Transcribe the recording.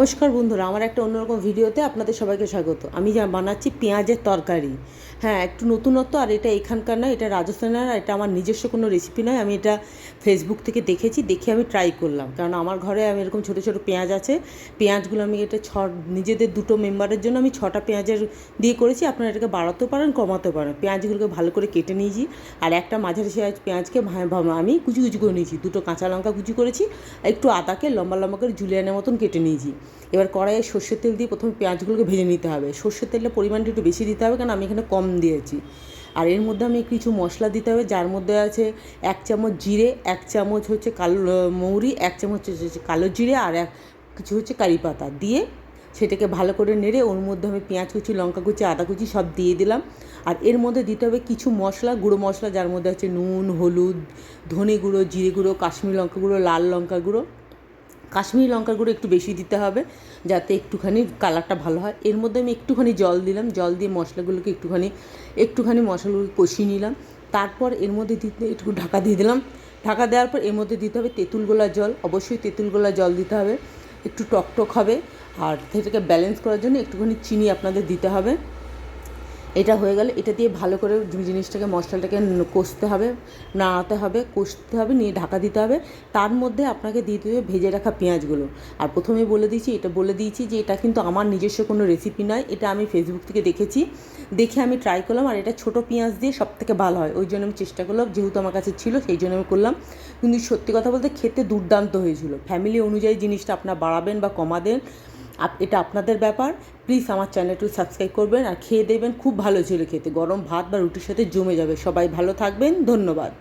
নমস্কার বন্ধুরা, আমার একটা অন্যরকম ভিডিওতে আপনাদের সবাইকে স্বাগত। আমি যা বানাচ্ছি পেঁয়াজের তরকারি। হ্যাঁ, একটু নতুনত্ব, আর এটা এখানকার নয়, এটা রাজস্থানের, আর এটা আমার নিজস্ব কোনো রেসিপি নয়। আমি এটা ফেসবুক থেকে দেখে আমি ট্রাই করলাম, কারণ আমার ঘরে আমি এরকম ছোটো ছোটো পেঁয়াজ আছে। পেঁয়াজগুলো আমি এটা নিজেদের দুটো মেম্বারের জন্য আমি 6টা পেঁয়াজের দিয়ে করেছি। আপনারা এটাকে বাড়াতেও পারেন, কমাতেও পারেন। পেঁয়াজগুলোকে ভালো করে কেটে নিয়েছি, আর একটা মাঝারি সাইজ পেঁয়াজকে আমি কুচি কুচি করে নিয়েছি। দুটো কাঁচা লঙ্কা কুচি করেছি, একটু আদাকে লম্বা লম্বা করে জুলিয়ানের মতন কেটে নিয়েছি। এবার কড়াইয়ে সর্ষের তেল দিয়ে প্রথমে পেঁয়াজগুলোকে ভেজে নিতে হবে। সর্ষের তেলের পরিমাণটা একটু বেশি দিতে হবে, কারণ আমি এখানে কম দিয়েছি। আর এর মধ্যে আমি কিছু মশলা দিতে হবে, যার মধ্যে আছে 1 চামচ জিরে, 1 চামচ হচ্ছে কালো মৌরি, 1 চামচ হচ্ছে কালো জিরে, আর কিছু হচ্ছে কারি পাতা দিয়ে সেটাকে ভালো করে নেড়ে ওর মধ্যে আমি পেঁয়াজ কুচি, লঙ্কা কুচি, আদা কুচি সব দিয়ে দিলাম। আর এর মধ্যে দিতে হবে কিছু মশলা, গুঁড়ো মশলা, যার মধ্যে আছে নুন, হলুদ, ধনে গুঁড়ো, জিরে গুঁড়ো, কাশ্মীরি লঙ্কা গুঁড়ো, লাল লঙ্কা গুঁড়ো। কাশ্মীরি লঙ্কার গুঁড়ো একটু বেশি দিতে হবে, যাতে একটুখানি কালারটা ভালো হয়। এর মধ্যে আমি একটুখানি জল দিলাম, জল দিয়ে মশলাগুলোকে একটুখানি মশলাগুলোকে কষিয়ে নিলাম। তারপর এর মধ্যে একটু ঢাকা দিয়ে দিলাম। ঢাকা দেওয়ার পর এর মধ্যে দিতে হবে তেঁতুল গোলা জল, অবশ্যই তেঁতুল গোলা জল দিতে হবে, একটু টকটক হবে। আর সেটাকে ব্যালেন্স করার জন্য একটুখানি চিনি আপনাদের দিতে হবে। এটা হয়ে গেলে এটা দিয়ে ভালো করে জিনিসটাকে, মশলাটাকে কষতে হবে, নাড়াতে হবে, কষতে হবে, নিয়ে ঢাকা দিতে হবে। তার মধ্যে আপনাকে দিতে হবে ভেজে রাখা পেঁয়াজগুলো। আর প্রথমে বলে দিয়েছি যে এটা কিন্তু আমার নিজস্ব কোনো রেসিপি নয়, এটা আমি ফেসবুক থেকে দেখে আমি ট্রাই করলাম। আর এটা ছোটো পেঁয়াজ দিয়ে সবথেকে ভালো হয়, ওই জন্য আমি চেষ্টা করলাম, যেহেতু আমার কাছে ছিল সেই জন্য আমি করলাম। কিন্তু সত্যি কথা বলতে খেতে দুর্দান্ত হয়েছিল। ফ্যামিলি অনুযায়ী জিনিসটা আপনারা বাড়াবেন বা কমাবেন, এটা আপনাদের ব্যাপার। প্লিজ আমার চ্যানেলটি সাবস্ক্রাইব করবেন আর খেয়ে দেবেন। খুব ভালো ছিল খেতে, গরম ভাত বা রুটির সাথে জমে যাবে। সবাই ভালো থাকবেন, ধন্যবাদ।